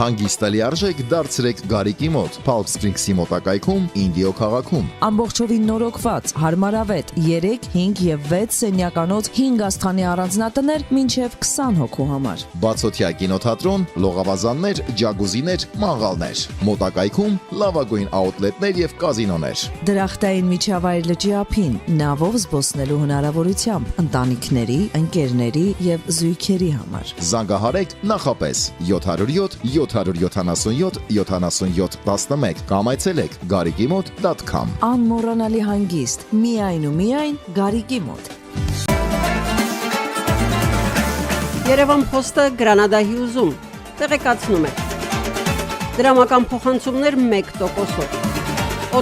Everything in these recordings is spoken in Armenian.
Հանգիստ լիարժեք դարձրեք Գարիկի մոտ, Palm Springs-ի մոտակայքում, Ինդիո քաղաքում։ Ամբողջովին նորոգված, հարմարավետ 3, 5 եւ 6 սենյականոց 5 աստղանի առանձնատներ մինչեւ 20 հոգու համար։ Բացօթյա կինոթատրոն, լողավազաններ, ջագուզիներ, մանգալներ։ Մոտակայքում լավագույն աուտլետներ եւ կազինոներ։ Դրախտային միջավայր լճի ափին, նավով զբոսնելու հնարավորությամբ, ընտանիքների, ընկերների եւ զույգերի համար։ Զանգահարեք նախապես 707 777 77 11 կամ այցելեք garikimot.com։ Անմոռանալի հանգիստ, միայն ու միայն Գարիկի մոտ։ Երևան Փոստը Գրանադա Հյուզում տեղեկացնում է։ Դրամական փոխանցումներ 1%-ով։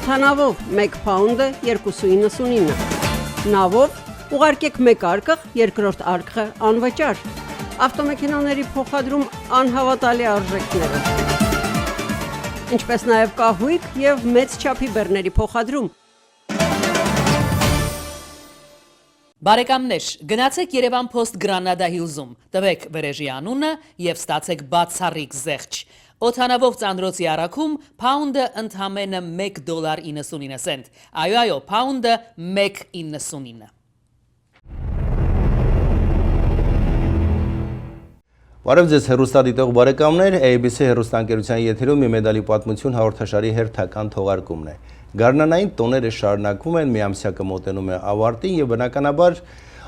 Օդանավով 1 փաունդը 2.99։ Նավով ուղարկեք 1 արկղ, երկրորդ արկղը անվճար։ Ավտոմեքենաների փոխադրում անհավատալի արժեքներով։ Ինչպես նաև կահույք եւ մեծ չափի բեռների փոխադրում։ Բարեկամներ, գնացեք Երևան Post Granada Hills-ում, տվեք վրեժի անունը եւ ստացեք բացառիկ զեղչ։ Օդանավով ծանրոցի առաքում փաունդը ընդամենը $1.99։ Այո, փաունդը 1.99։ Բարև ձեզ հեռուստադիտող բարեկամներ, ABC հեռուստաընկերության եթերում մի մեդալի պատմություն հաղորդաշարի հերթական թողարկումն է։ Գարնանային տոները շարունակվում են, միամսյակը մոտենում է ավարտին եւ բնականաբար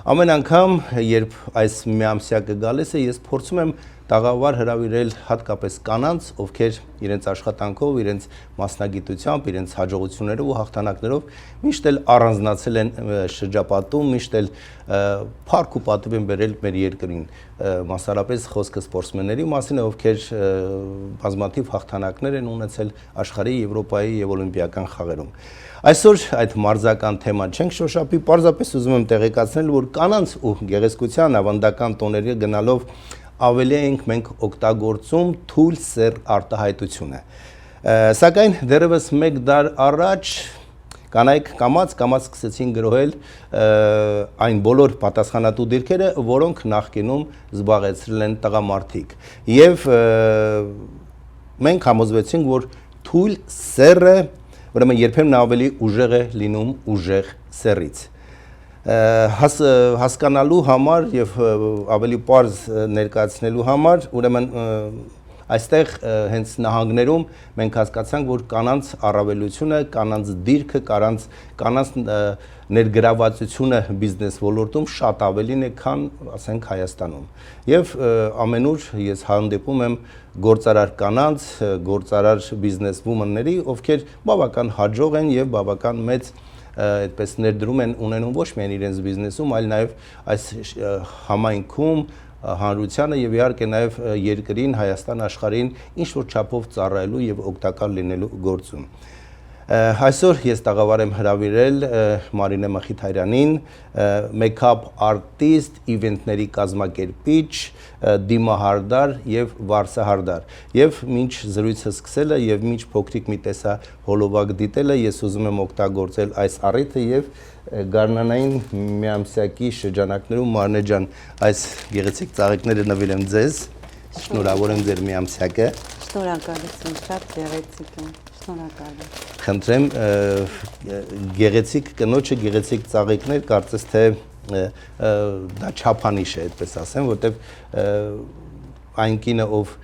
ամեն անգամ, երբ այս միամսյակը գալիս է, ես փորձում եմ տաղավար հրավիրել հատկապես կանանց, ովքեր իրենց աշխատանքով, իրենց մասնագիտությամբ, իրենց հաջողություններով ու հաղթանակներով միշտ էլ առանձնացել են շրջապատում, միշտ էլ փառք ու պատիվ են բերել մեր երկրին, մասնարարապես խոսքը սպորտսմենների մասին է, ովքեր բազմաթիվ հաղթանակներ են ունեցել աշխարհի, Եվրոպայի եւ օլիմպիական խաղերում։ Այսօր այդ մարզական թեման չենք շոշափի, պարզապես ուզում եմ տեղեկացնել, որ կանանց ու գեղեցկության ավանդական տոների գնալով ավելի ենք մենք օգտագործում թույլ սեռ արտահայտությունը։ Սակայն դեռևս 1 դար առաջ կանայք կամաց սկսեցին գրոհել այն բոլոր պատասխանատու դիրքերը, որոնք նախկինում զբաղեցրել են տղամարդիկ։ Եվ մենք համոզվեցինք, որ թույլ սեռը ուրեմն երբեմն ավելի ուժեղ է լինում ուժեղ սեռից։ Հասկանալու համար եւ ավելի պարզ ներկայացնելու համար ուրեմն այստեղ հենց նահանգներում մենք հասկացանք, որ կանանց առավելությունը, կանանց դիրքը, կանանց ներգրավվածությունը բիզնես ոլորտում շատ ավելին է, քան ասենք Հայաստանում։ Եվ ամենուր ես հանդիպում եմ գործարար կանանց, գործարար բիզնես ոմանների, ովքեր բավական հաջող են եւ բավական մեծ այդպես ներդրում են ունենում ոչ միայն իրենց բիզնեսում, այլ նաեւ այս համայնքում հանրությանը եւ իհարկե նաեւ երկրին, Հայաստան աշխարհին ինչ որ չափով ծառայելու եւ օգտակար լինելու գործում։ Այսօր ես տաղավար եմ հրավիրել Մարինե Մխիթարյանին, մեյքափ արտիստ, իվենտների կազմակերպիչ, դիմահարդար եւ վարսահարդար։ Եվ մինչ զրույցը սկսելը եւ մինչ փոքրիկ մի տեսա հոլովակ դիտելը, ես ուզում եմ օգտագործել այս առիթը եւ գարնանային միամսյակի շրջանակներում Մարինե ջան, այս գեղեցիկ ծաղիկները նվիրեմ ձեզ։ Շնորհավոր եմ ձեր միամսյակը։ Շնորհակալություն, շատ գեղեցիկ է։ Շնորհակալ եմ։ Խնդրեմ, գեղեցիկ կնոջը գեղեցիկ ծաղիկներ, կարծես թե դա չափանիշ է, այդպես ասեմ, որտեվ այն կինը, ով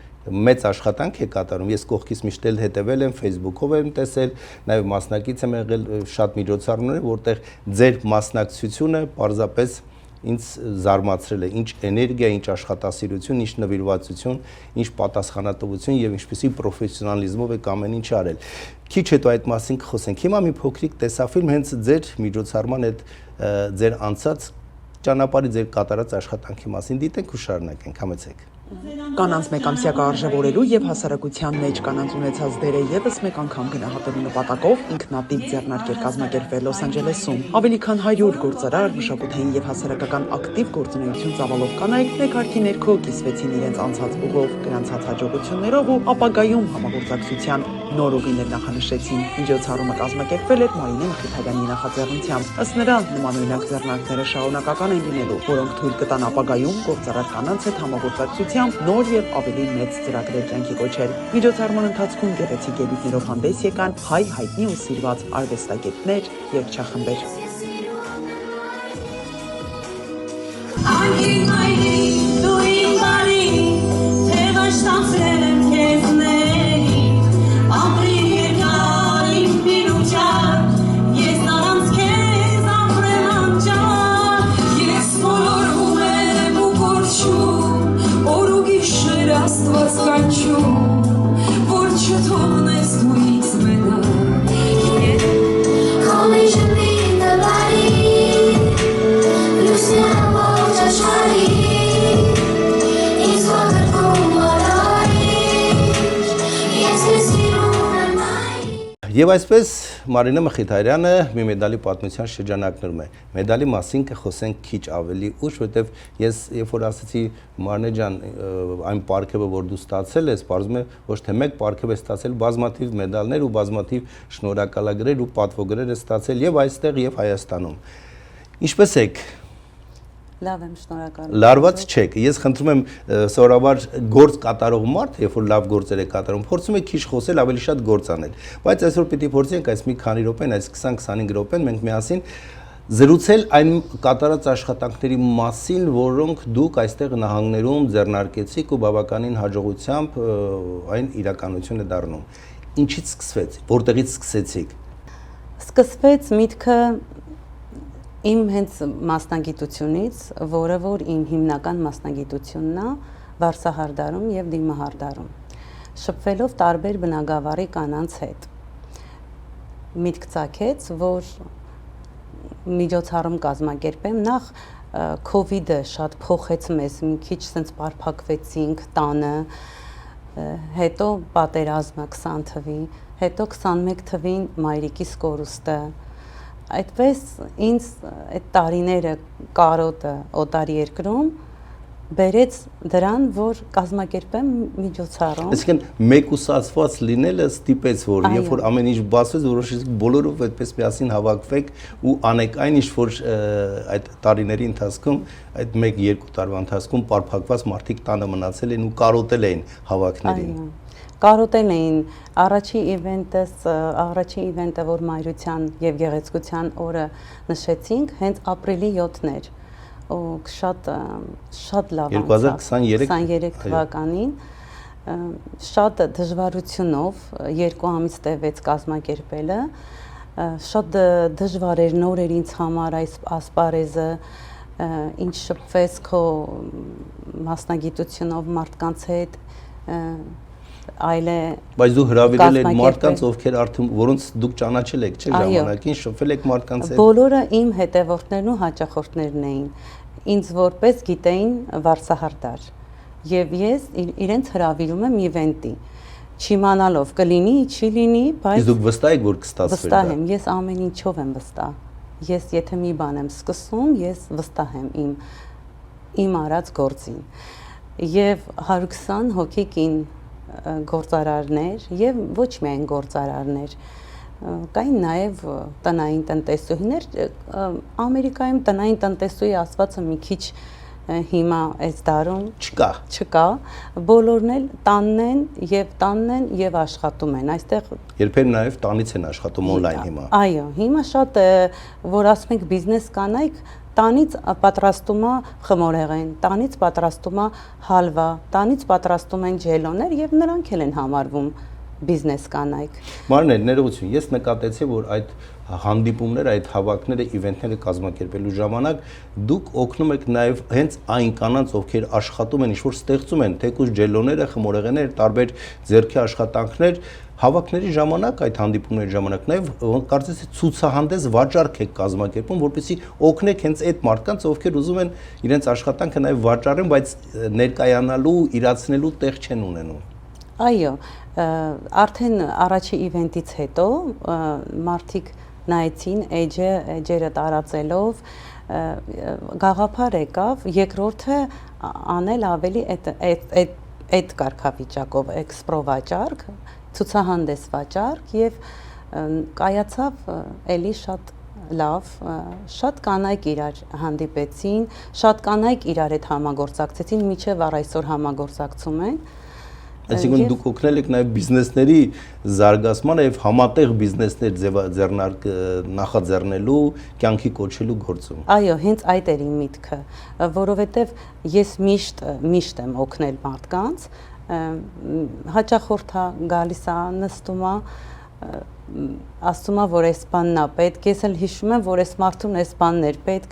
մեծ աշխատանք է կատարում, ես կողքից միշտ էլ հետևել եմ, Facebook-ով եմ տեսել, նաև մասնակից եմ եղել շատ միջոցառումներ, որտեղ ձեր մասնակցությունը պարզապես ինձ զարմացրել է, ինչ էներգիա, ինչ աշխատասիրություն, ինչ նվիրվածություն, ինչ պատասխանատվություն եւ ինչպեսի պրոֆեսիոնալիզմով եք ամեն ինչ արել։ Քիչ հետո այդ մասին կխոսենք։ Հիմա մի փոքրիկ տեսաֆիլմ հենց ձեր միջոցառման այդ ձեր անցած ճանապարհի ձեր կատարած աշխատանքի մասին դիտենք ու շարունակենք, համեցեք։ Կանանց մեկամսյակը արժևորելու եւ հասարակության մեջ կանանց ունեցած դերը եւս մեկ անգամ գնահատելու նպատակով ինքնատիպ ձեռնարկեր կազմակերպվել Լոս Անջելեսում։ Ավելի քան 100 գործարար, մշակութային եւ հասարակական ակտիվ գործունեություն ծավալող կանայք մեկ հարկի ներքո կիսվեցին իրենց անցած ուղով, գրանցած հաջողություններով ու ապագայում համագործակցության նոր ուղիներ նախանշեցին։ Միջոցառումը կազմակերպվել էր Մարինե Մխիթարյանի նախաձեռնությամբ։ Ըստ նրա, նմանօրինակ ձեռնարկները շարունակական են լինելու, որոնք թույլ կտան ապագայում գործարար կանանց հետ համագործակցությամբ նոր եւ ավելի մեծ ծրագրեր կյանքի կոչել։ Միջոցառման ընթացքում գեղեցիկ ելույթներով հանդես եկան հայ հայտնի ու սիրված արվեստագետներ, երգչախմբեր։ Եվ այսպես Մարինե Մխիթարյանը մի մեդալի պատմության շրջանակներում է։ Մեդալի մասին կխոսենք քիչ ավելի ուշ, որովհետև ես երբ որ ասացի Մարինե ջան, այն պարգևը, որ դու ստացել ես, բարձում է ոչ թե մեկ պարգև է ստացել, բազմաթիվ մեդալներ ու բազմաթիվ շնորհակալագրեր ու պատվոգրեր է ստացել եւ այստեղ եւ Հայաստանում։ Ինչպես եք։ Լավ եմ, շնորհակալ։ Լարված չեք։ Ես խնդրում եմ սովորաբար գործ կատարող մարդ, երբ որ լավ գործեր է կատարում, փորձում եք քիչ խոսել, ավելի շատ գործ անել։ Բայց այսօր պիտի փորձենք այս մի քանի րոպեն, այս 20-25 րոպեն մենք միասին զրուցել այն կատարած աշխատանքների մասին, որոնք դուք այստեղ նահանգներում ձեռնարկեցիք ու բավականին հաջողությամբ այն իրականություն է դառնում։ Ինչից սկսվեց, որտեղից սկսեցիք։ Սկսվեց միտքը իմ հենց մասնագիտությունից, որը որ իմ հիմնական մասնագիտությունն է վարսահարդարում եւ դիմահարդարում, շփվելով տարբեր բնագավառի կանանց հետ։ Միտք ծագեց, որ միջոցառում կազմակերպեմ, նախ COVID-ը շատ փոխեց մեզ, մի քիչ sense բարփակվեցինք տանը, հետո պատերազմը 20 թվի, հետո 21 թվին մայրիկիս կորուստը։ Այդպես ինձ այդ տարիները կարոտը օտար երկրում բերեց դրան, որ կազմակերպեմ միջոցառում։ Այսինքն մեկուսացված լինելը ստիպեց, որ երբ որ ամեն ինչ բացվեց, որոշեցիք բոլորով այդպես միասին հավաքվեք ու անեք այն ինչ որ այդ տարիների ընթացքում, այդ 1-2 տարվա ընթացքում պարփակված մարդիկ տանը մնացել են ու կարոտել էին հավաքներին։ Կարոտել էին առաջի իվենտը, որ մայրության եւ գեղեցկության օրը նշեցինք, հենց ապրիլի 7-ն էր։ Ու շատ լավ անցավ 2023 թվականին, շատ դժվարությունով 2 ամիս տևեց կազմակերպելը, շատ դժվար էր նոր էր ինձ համար այս ասպարեզը, ինչ շփվես քո մասնագիտությունով մարդկանց հետ, այլ է։ Բայց դու հրավիրել եք մարդկանց, ովքեր արդեն որոնց դուք ճանաչել եք, չէ՞ ժամանակին, շփվել եք մարդկանց հետ։ Բոլորը իմ հետևորդներն ու հաճախորդներն էին, ինձ որպես գիտեին վարսահարդար։ Եվ ես իրենց հրավիրում եմ իվենտի, չիմանալով կլինի, չի լինի, բայց Իսկ դուք վստահ եք, որ կստացվի։ Վստահ եմ, ես ամեն ինչով եմ վստահ։ Ես եթե մի բան եմ սկսում, ես վստահ եմ իմ արած գործին։ Եվ 120 հոգի կին գործարարներ եւ ոչ միայն գործարարներ, կային նաեւ տնային տնտեսուհիներ, Ամերիկայում տնային տնտեսուհի ասվածը մի քիչ հիմա այս դարում չկա, բոլորն էլ տանն են եւ աշխատում են, այստեղ երբեմն նաեւ տանից են աշխատում on-line հիմա։ Այո, հիմա շատ որ ասում ենք բիզնես կանայք տանից պատրաստում է խմորեղեն, տանից պատրաստում է հալվա, տանից պատրաստում են ջելոներ եւ նրանք էլ են համարվում բիզնես կանայք։ Մարինե, ներողություն, ես նկատեցի, որ այդ հանդիպումները, այդ հավաքները, իվենտները կազմակերպելու ժամանակ դուք օգնում եք նաեւ հենց այն կանանց, ովքեր աշխատում են, ինչ-որ ստեղծում են, թեկուզ ջելոները, խմորեղենները, տարբեր ձեռքի աշխատանքներ, հավաքների ժամանակ, այդ հանդիպումների ժամանակ նաեւ կարծես ցուցահանդես վաճառք եք կազմակերպում, որպեսզի օգնեք հենց այդ մարդկանց, ովքեր ուզում են իրենց աշխատանքը նաեւ վաճառեն, բայց ներկայանալու, իրացնելու տեղ չեն ունենում։ Այո, արդեն առաջի իվենտից հետո մարդիկ նայեցին էջերը տարածելով, գաղափար եկավ, երկրորդը անել ավելի այդ կարգավիճակով էքսպրո վաճառք, ցուցահանդես վաճառք եւ կայացավ էլի շատ լավ, շատ կանայք իրար հանդիպեցին, շատ կանայք իրար հետ համագործակցեցին, մինչև առայսօր համագործակցում են։ Այսինքն դուք օգնել եք նաև բիզնեսների զարգացմանը եւ համատեղ բիզնեսներ նախաձեռնելու, կյանքի կոչելու գործում։ Այո, հենց այդ էր իմ միտքը, որովհետեւ ես միշտ եմ օգնել մարդկանց, հաճախորդա գալիս է նստում է, ասում է, որ այս բանն է պետք, ես էլ հիշում եմ, որ այս մարդուն այս բանն էր պետք,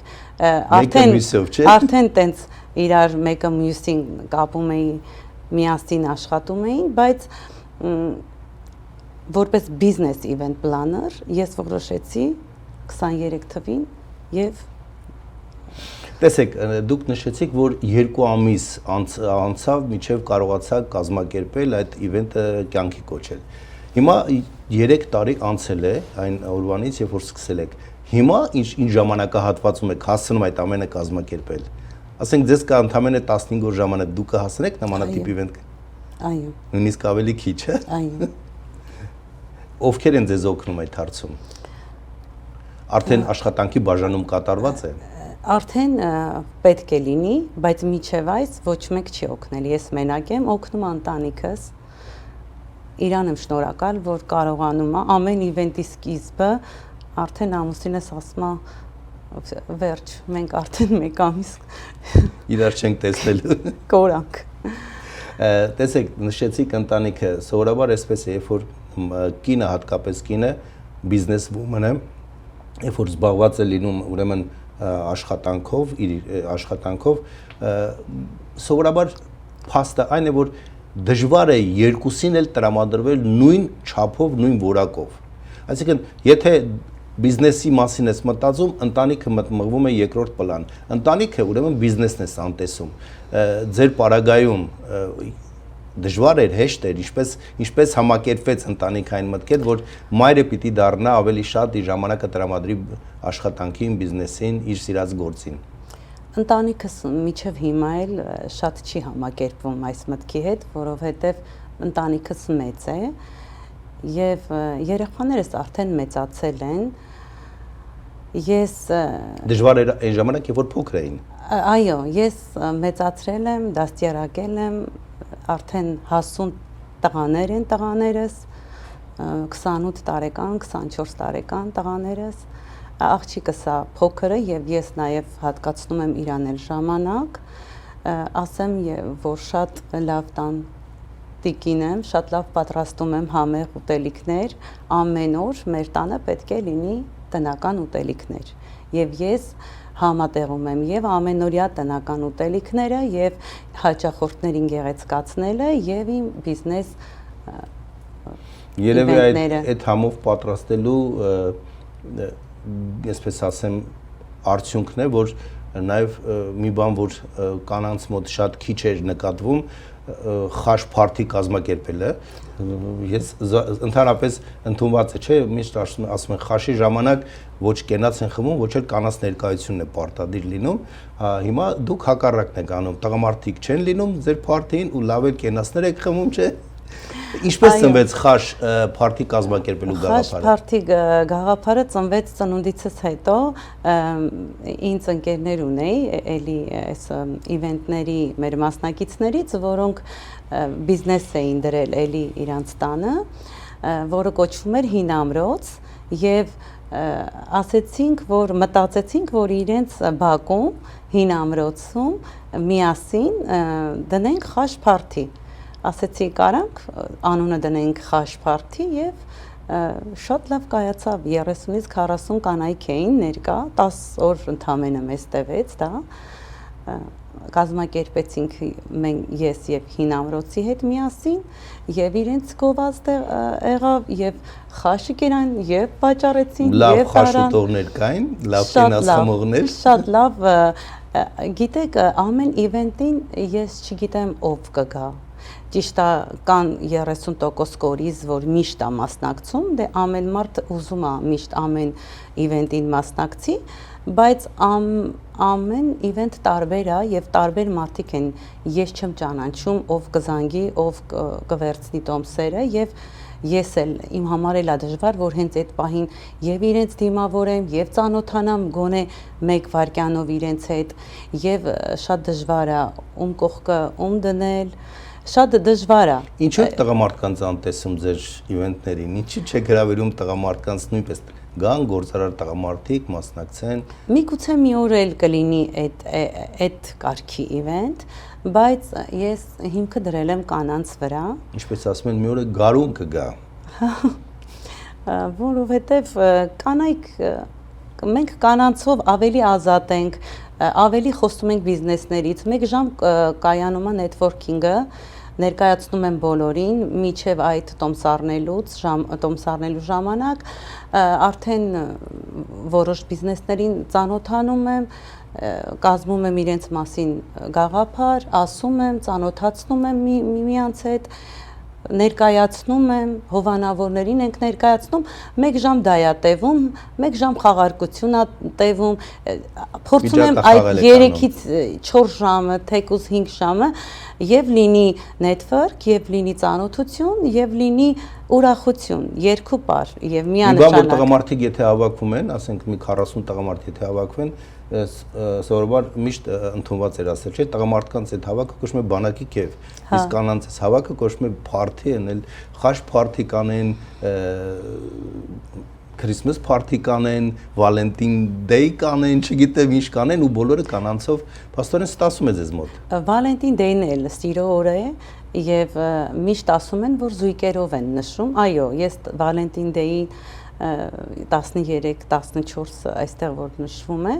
արդեն տենց իրար մեկը մյուսին կապում էի, միասին աշխատում էին, բայց որպես բիզնես իվենթ պլաներ ես որոշեցի 23 թվին եւ տեսեք, դուք նշեցիք, որ 2 ամիս անցավ, մինչև կարողացաք կազմակերպել այդ իվենթը կյանքի կոչել։ Հիմա 3 տարի անցել է այն օրվանից, երբ որ սկսել եք։ Հիմա ինչ ժամանակահատվածում եք հասցնում այդ ամենը կազմակերպել։ Ասենք ձեզ կա ընդամենը 15 օր ժամանակ, դուք կհասնեք նմանատիպ իվենթ։ Այո։ Նույնիսկ ավելի քիչ է։ Այո։ Ովքեր են ձեզ օգնում այդ հարցում։ Արդեն աշխատանքի բաժանում կատարված է։ Արդեն պետք է լինի, բայց միջև այս ոչ մեկ չի օգնել։ Ես մենակ եմ, օգնում ընտանիքս։ Իրան եմ շնորհակալ, որ կարողանում է ամեն իվենթի սկիզբը արդեն ամուսինս ասում է վերջ, մենք արդեն 1 ամիս իրար չենք տեսնելու։ Կորանք։ Տեսեք, նշեցիք ընտանիքը, սովորաբար այսպես է, երբ որ կինը, հատկապես կինը, բիզնես ոմենը, երբ որ զբաղված է լինում, ուրեմն աշխատանքով, իր աշխատանքով, սովորաբար փաստը այն է, որ դժվար է երկուսին էլ տրամադրվել նույն չափով, նույն որակով։ Այսինքն, եթե բիզնեսի մասին ես մտածում, ընտանիքը մտմղվում է երկրորդ պլան։ Ընտանիքը ուրեմն բիզնեսն է անտեսում։ Ձեր պարագայում դժվար էր, հեշտ էր, ինչպես համակերպվեց ընտանիքային մտքեր, որ մայրը պիտի դառնա ավելի շատ իր ժամանակը տրամադրի աշխատանքին, բիզնեսին, իր սիրած գործին։ Ընտանիքս միջև հիմա էլ շատ չի համակերպվում այս մտքի հետ, որովհետև ընտանիքս մեծ է եւ երեխաներս արդեն մեծացել են։ Ես դժվար էր այն ժամանակ, երբ որ փոքր էին։ Այո, ես մեծացրել եմ, դաստիարակել եմ, արդեն հասուն տղաներ են տղաներս, 28 տարեկան, 24 տարեկան տղաներս, աղջիկս է փոքրը եւ ես նաեւ հատկացնում եմ իրան էլ ժամանակ, ասեմ, որ շատ լավ տան տիկին եմ, շատ լավ պատրաստում եմ համեղ ուտելիքներ, ամեն օր մեր տանը պետք է լինի տնական ուտելիքներ եւ ես համատեղում եմ եւ ամենօրյա տնական ուտելիքները եւ հաճախորդներին գեղեցկացնելը եւ իմ բիզնես Երևի այդ համով պատրաստելու այսպես ասեմ արդյունքն է, որ նաեւ մի բան, որ կանանց մոտ շատ քիչ էր նկատվում, խաշ փարթի կազմակերպելը, ես ընդհանրապես ընդունված է, չէ, միշտ ասում են խաշի ժամանակ ոչ կենաց են խմում, ոչ էլ կանանց ներկայությունն է պարտադիր լինում, հիմա դուք հակառակն եք անում, տղամարդիկ չեն լինում ձեր փարթին ու լավ էլ կենացներ եք խմում, չէ։ Ինչպես ծնվեց խաշ փարթի կազմակերպելու գաղափարը։ Խաշ փարթի գաղափարը ծնվեց ծնունդիցս հետո, ինձ ընկերներ ունեի, էլի այս իվենթների մեր մասնակիցներից, որոնք բիզնես էին դրել էլի իրանց տանը, որը կոչվում էր Հին ամրոց, եւ մտածեցինք, որ իրենց բակում Հին ամրոցում միասին դնենք խաշ փարթի։ Ասեցի կարանք անունը դնենք խաշ փարթի եւ շատ լավ կայացավ 30-ից 40 կանայք էին ներկա 10 օր ընդամենը մեզ տևեց դա կազմակերպեցինք ես եւ Հին ամրոցի հետ միասին եւ իրենց գովազդը եղավ եւ խաշի կերան եւ վաճառեցին եւ խաշուտողներ կային լավ կենասխմողներ շատ լավ գիտեք ամեն իվենտին ես չգիտեմ ով կգա Ճիշտ է կան 30% կորիզ, որ միշտ է մասնակցում, դե ամեն մարդ ուզում է միշտ ամեն իվենտին մասնակցի, բայց ամեն իվենտ տարբեր է եւ տարբեր մարդիկ են, ես չեմ ճանաչում, ով կզանգի, ով կվերցնի տոմսերը եւ ես էլ իմ համար էլ է դժվար, որ հենց այդ պահին եւ իրենց դիմավորեմ, եւ ծանոթանամ գոնե 1 վայրկյանով իրենց հետ, եւ շատ դժվար է ում կողքը ում դնել, շատ դժվար է։ Ինչու է տղամարդկանց անտեսում ձեր իվենտներին, ինչի՞ չեք հրավիրում տղամարդկանց նույնպես գան գործարար տղամարդիկ մասնակցեն։ Միգուցե մի օր էլ կլինի այդ կարգի իվենտ, բայց ես հիմքը դրել եմ կանանց վրա։ Ինչպես ասում են, մի օր գարուն կգա։ Որովհետև կանայք մենք կանանցով ավելի ազատ ենք, ավելի խոսում ենք բիզնեսներից, 1 ժամ կայանում է նեթվորքինգը, ներկայացնում եմ բոլորին, միջև այդ տոմսառնելու ժամանակ արդեն որոշ բիզնեսներին ծանոթանում եմ, կազմում եմ իրենց մասին գաղափար, ասում եմ, ծանոթացնում եմ միմյանց հետ, ներկայացնում եմ, հովանավորներին ենք ներկայացնում, 1 ժամ դա է տևում, 1 ժամ խաղարկություն է տևում, փորձում եմ այդ 3-ից 4 ժամը, թեկուզ 5 ժամը եւ լինի network, եւ լինի ծանոթություն, եւ լինի ուրախություն, երկու պար եւ միանշանակ։ Որ տղամարդիկ եթե հավաքվում են, ասենք մի 40 տղամարդ եթե հավաքվեն, սովորաբար միշտ ընդունված էր ասել, չէ՞, տղամարդկանց այդ հավաքը կոչվում է բանակի քեֆ, իսկ կանանց այս հավաքը կոչվում է party, են, խաշ party կանեն, Christmas party կանեն, Valentine Day կանեն, չգիտեմ ինչ կանեն ու բոլորը կանանցով փաստորեն ստասում է ձեզ մոտ։ Valentine Day-ն էլ սիրո օր է եւ միշտ ասում են, որ զույգերով են նշում։ Այո, ես Valentine Day-ի 13-14 այստեղ որ նշվում է,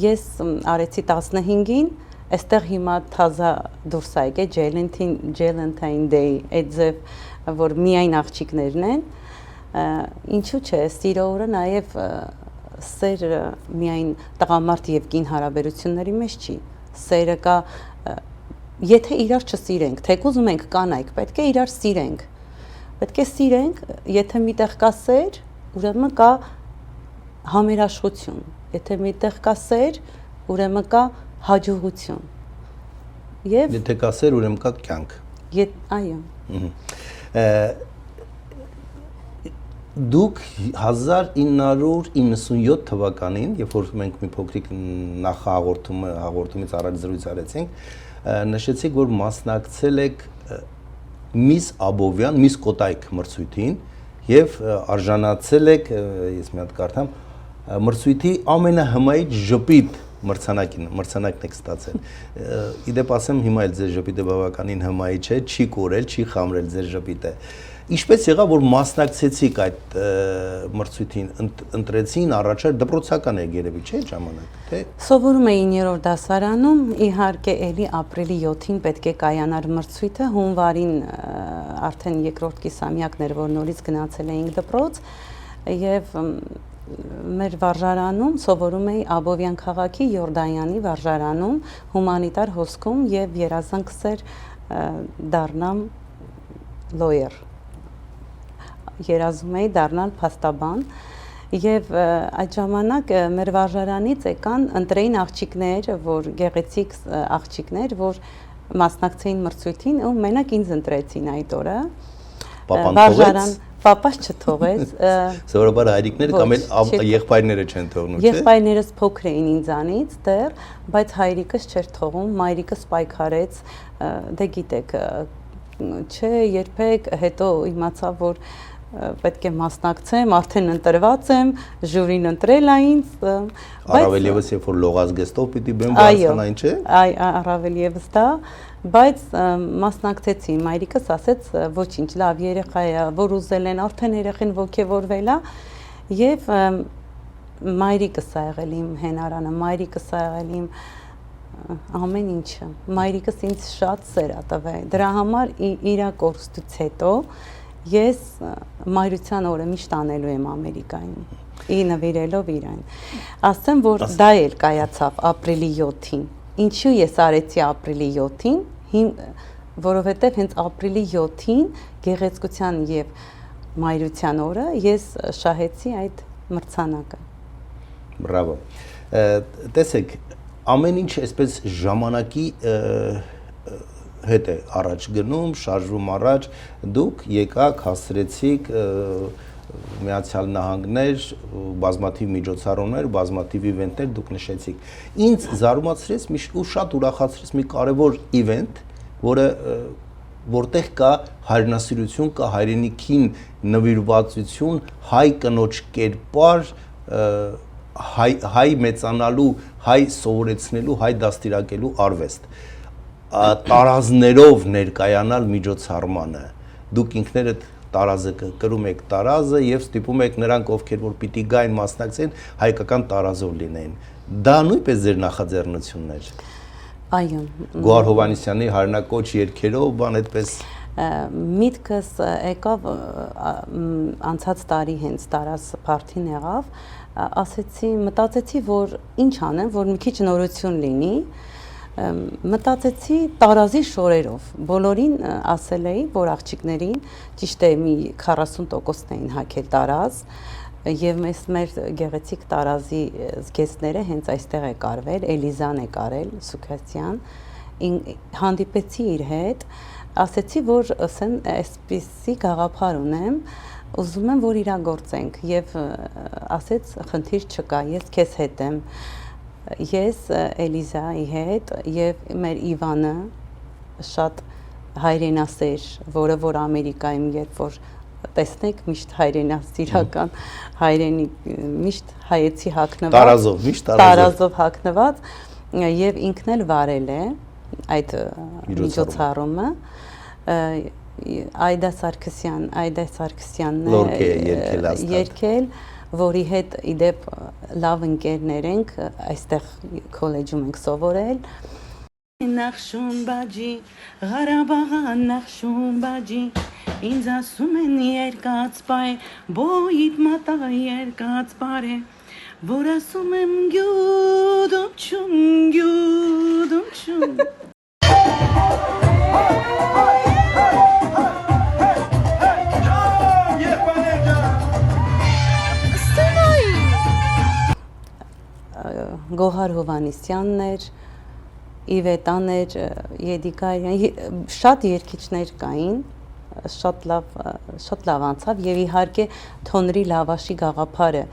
ես արեցի 15-ին, այստեղ հիմա թազա դուրս է եկել Valentine Day, այդ ձև որ միայն աղջիկներն են, ինչու՞ չէ, սիրո օրը նաև սեր միայն տղամարդ եւ կին հարաբերությունների մեջ չի, սերը կա, եթե իրար չսիրենք, թեկուզ մենք կանայք, պետք է իրար սիրենք, պետք է սիրենք, եթե միտեղ կա սեր, ուրեմն կա համերաշխություն, եթե միտեղ կա սեր, ուրեմն կա հաջողություն։ Եվ եթե կա սեր, ուրեմն կա կյանք։ Այո։ Դուք 1997 թվականին, երբ որ մենք մի փոքրիկ նախահաղորդումից առաջ զրույց արեցինք, նշեցիք, որ մասնակցել եք Miss Abovyan, Miss Kotayk մրցույթին եւ արժանացել եք, ես մի հատ կարդամ, մրցույթի ամենահմայիչ ժպիտ մրցանակն եք ստացել։ Իդեպ ասեմ, հիմա էլ ձեր ժպիտը բավականին հմայիչ է, չի կորել, չի խամրել ձեր ժպիտը։ Ինչպես եղավ, որ մասնակցեցիք այդ մրցույթին, ընտրեցին առաջար դպրոցական եք երևի, չէ՞ ժամանակ, թե։ Սովորում էի 9-րդ դասարանում, իհարկե էլի ապրիլի 7-ին պետք է կայանար մրցույթը, հունվարին արդեն երկրորդ կիսամյակն էր, որ նորից գնացել էինք դպրոց, եւ մեր վարժարանում սովորում էի Աբովյան քաղաքի Յորդանյանի վարժարանում, հումանիտար հոսքում եւ երազանքս էր դառնամ lawyer։ Երազում էի դառնալ փաստաբան եւ այդ ժամանակ մեր վարժարանից եկան ընտրեին աղջիկներ, որ գեղեցիկ աղջիկներ, որ մասնակցեին մրցույթին ու մենակ ինձ ընտրեցին այդ օրը։ Պապան թողեց։ Պապաս չթողեց։ Սովորաբար հայրիկները կամ էլ եղբայրները չեն թողնում, չէ՞։ Եղբայրներս փոքր էին ինձանից դեռ, բայց հայրիկս չէր թողում, մայրիկս պայքարեց, դե գիտեք, չէ, երբեք հետո իմացա, որ պետք է մասնակցեմ, արդեն ընտրված եմ, ժյուրին ընտրել է ինձ, առավել եւս երբ որ լողազգեստով պիտի բեմ բարձրանային, չէ։ Առավել եւս դա, բայց մասնակցեցի, մայրիկս ասեց, ոչինչ, լավ երեխա է, որ ուզել են, արդեն երեխին ոգևորվել է, եւ մայրիկս ա եղել իմ հենարանը, մայրիկս ա եղել իմ ամեն ինչը, մայրիկս ինձ շատ սեր ա տվել, դրա համար իրա կորստից հետո ես մայրության օրը միշտ անելու եմ Ամերիկայում, նվիրելով իրան։ Ասեմ, որ դա էլ կայացավ ապրիլի 7-ին։ Ինչու ես արեցի ապրիլի 7-ին, որովհետև հենց ապրիլի 7-ին գեղեցկության եւ մայրության օրը ես շահեցի այդ մրցանակը։ Բրավո։ Տեսեք, ամեն ինչ այսպես ժամանակի հետ է առաջ գնում, շարժվում առաջ, դուք եկաք, հասցրեցիք Միացյալ Նահանգներ, բազմաթիվ միջոցառումներ, բազմաթիվ իվենտներ դուք նշեցիք։ Ինձ զարմացրեց ու շատ ուրախացրեց մի կարևոր իվենտ, որտեղ կա հայրենասիրություն, կա հայրենիքին նվիրվածություն, հայ կնոջ կերպար, հայ մեծանալու, հայ սովորեցնելու, հայ դաստիարակելու արվեստ։ Տարազներով ներկայանալ միջոցառմանը։ Դուք ինքներդ տարազը կրում եք տարազը եւ ստիպում եք նրանք, ովքեր որ պիտի գային մասնակցեն, հայկական տարազով լինեն։ Դա նույնպես ձեր նախաձեռնությունն էր։ Այո։ Գոհար Հովհաննիսյանի հայրենակոչ երգերով, բան այդպես։ Միտքս եկավ անցած տարի հենց տարազ փարթին եղավ, մտածեցի, որ ինչ անեմ, որ մի քիչ նորություն լինի, մտածեցի տարազի շորերով, բոլորին ասել էի, որ աղջիկներին ճիշտ է մի 40%-ն էին հագել տարազ, եւ մեր գեղեցիկ տարազի զգեստները հենց այստեղ է կարվել, Էլիզան է կարել, Սուքասյան, հանդիպեցի իր հետ, ասեցի, որ ասեն այսպիսի գաղափար ունեմ, ուզում եմ, որ իրագործենք եւ ասեց խնդիր չկա, ես քեզ հետ եմ, ես Էլիզայի հետ եւ մեր Իվանը շատ հայրենասեր, որը որ Ամերիկայում երբ որ տեսնեք միշտ հայրենասիրական հայրենի միշտ հայեցի հագնված տարազով հագնված եւ ինքն էլ վարել է այդ միջոցառումը Այդա Սարգսյանն է երգել որի հետ իդեպ լավ ընկերներ ենք այստեղ քոլեջում ենք սովորել Նախշուն բաջի Ղարաբաղը նախշուն բաջի ինձ ասում են երկած բայ բոյիդ մատա երկած բարե որ ասում եմ գյուդում չում Գոհար Հովհաննիսյանն էր, Իվետան էր, Եդիկարյան, շատ երգիչներ կային, շատ լավ անցավ եւ իհարկե Թոնրի լավաշի գաղափարը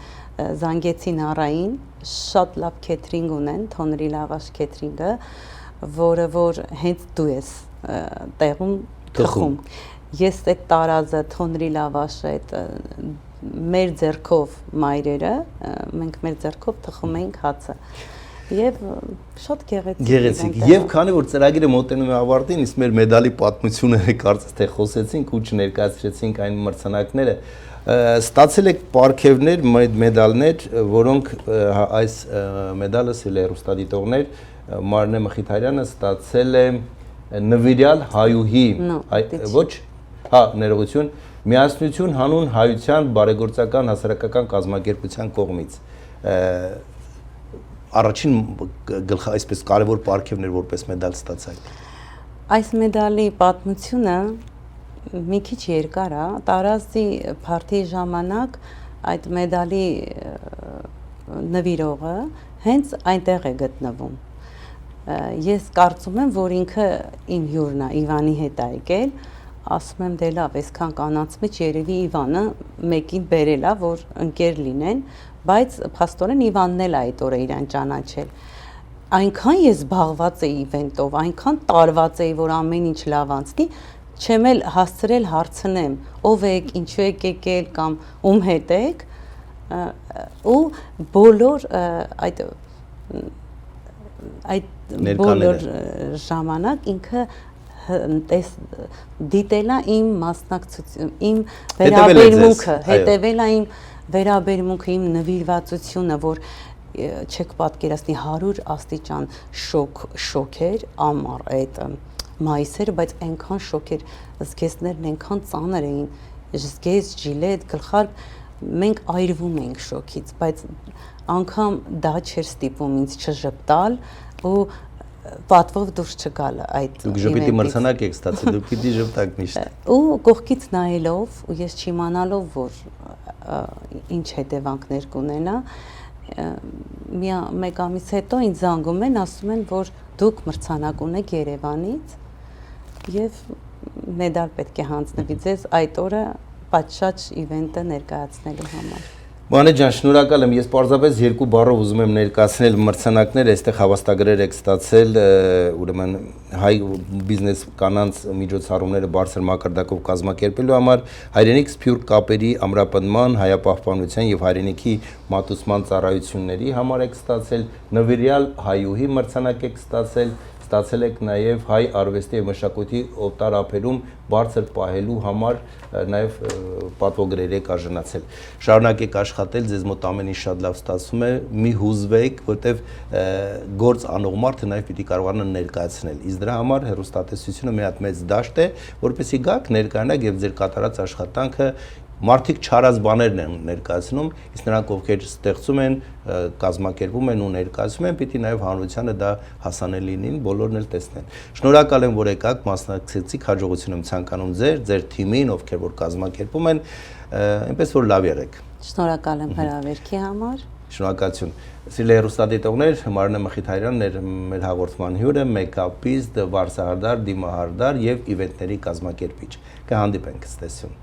զանգեցին առային, շատ լավ քեթրինգ ունեն, Թոնրի լավաշ քեթրինգը, որը որ հենց դու ես տեղում թխում։ Ես այդ տարազը Թոնրի լավաշը այդ մեր ձեռքով մայրերը, մենք մեր ձեռքով թխում էինք հացը եւ շատ գեղեցիկ։ Եվ քանի որ ծրագիրը մոտենում է ավարտին, իսկ մեր մեդալի պատմությունը կարծես թե խոսեցինք ու չներկայացրեցինք այն մրցանակները, ստացել եք պարգևներ, մեդալներ, որոնք այս մեդալը սիրելի հեռուստադիտողներ Մարնե Մխիթարյանը ստացել է նվիրյալ հայուհի, ոչ, ներողություն, Միասնություն հանուն հայության բարեգործական հասարակական կազմակերպության կողմից առաջին այսպես կարևոր պարգևներ որպես մեդալ ստացաք։ Այս մեդալի պատմությունը մի քիչ երկար է, տարազի փարթի ժամանակ այդ մեդալի նվիրողը հենց այնտեղ է գտնվում։ Ես կարծում եմ, որ ինքը իմ հյուրն է, Իվանի հետ է եկել, ասում եմ դե լավ, այսքան կանանց մեջ երևի Իվանը մեկին բերել է, որ ընկեր լինեն, բայց փաստորեն Իվանն էլ այդ օրը իրան ճանաչել։ Այնքան ես զբաղված էի իվենտով, այնքան տարված էի, որ ամեն ինչ լավ անցնի, չեմ էլ հասցրել հարցնեմ, ով եք, ինչու եք եկել կամ ում հետ եք, ու բոլոր այդ բոլոր ժամանակ ինքը դիտելա իմ մասնակցություն, իմ վերաբերմունքը, հետևելա իմ վերաբերմունքը, իմ նվիրվածությունը, որ չեք պատկերացնի 100 աստիճան շոկ էր, ամառ այդ մայիսերը, բայց այնքան շոկ էր, զգեստներն այնքան ծանր էին, զգեստ, ջիլետ, գլխարկ, մենք այրվում էինք շոկից, բայց անգամ դա չէր ստիպում ինձ չժպտալ ու պատվով դուրս չգալ այդ դուք ժպիտի մրցանակ եք ստացել, դուք պիտի ժպտաք միշտ։ Ու կողքից նայելով ու ես չիմանալով, որ ինչ հետևանքներ կունենա, մեկ ամիս հետո ինձ զանգում են, ասում են, որ դուք մրցանակ ունեք Երևանից եւ մեդալ պետք է հանձնվի ձեզ այդ օրը պատշաճ իվենտը ներկայացնելու համար։ Մանե ջան, շնորհակալ եմ։ Ես պարզապես երկու բառով ուզում եմ ներկայացնել մրցանակներ, այստեղ հավաստագրեր եք ստացել, ուրեմն հայ բիզնես կանանց միջոցառումները բարձր մակարդակով կազմակերպելու համար, հայրենիք սփյուռք կապերի ամրապնդման, հայապահպանության եւ հայրենիքի մատուցման ծառայությունների համար եք ստացել, նվիրյալ հայուհի մրցանակ եք ստացել եք նաև հայ արվեստի եւ մշակույթի օտար ափերում բարձր պահելու համար նաև պատվոգրեր եք արժանացել։ Շարունակեք աշխատել, ձեզ մոտ ամեն ինչ շատ լավ ստացվում է, մի հուզվեք, որտեվ գործ անող մարդը նաև պիտի կարողանա ներկայացնել։ Իսկ դրա համար հեռուստատեսությունը մի հատ մեծ դաշտ է, որպեսզի գաք ներկայանաք եւ ձեր կատարած աշխատանքը մարդիկ չարած բաներն են ներկայացնում, իսկ նրանք ովքեր ստեղծում են, կազմակերպում են ու ներկայացում են, պիտի նաև հանրությանը դա հասանելի լինի, բոլորն էլ տեսնեն։ Շնորհակալ եմ, որ եկաք, մասնակցեցիք, հաջողություն եմ ցանկանում ձեր թիմին, ովքեր որ կազմակերպում են, այնպես որ լավ եղեք։ Շնորհակալ եմ հրավերքի համար։ Շնորհակալություն։ Սիրելի հեռուստադիտողներ, Մարինե Մխիթարյանն էր մեր հաղորդման հյուրը, մեյքափիստ, վարսահարդար, դիմահարդար եւ իվենտների կազմակերպիչ։ Կհանդիպենք, ցտեսություն։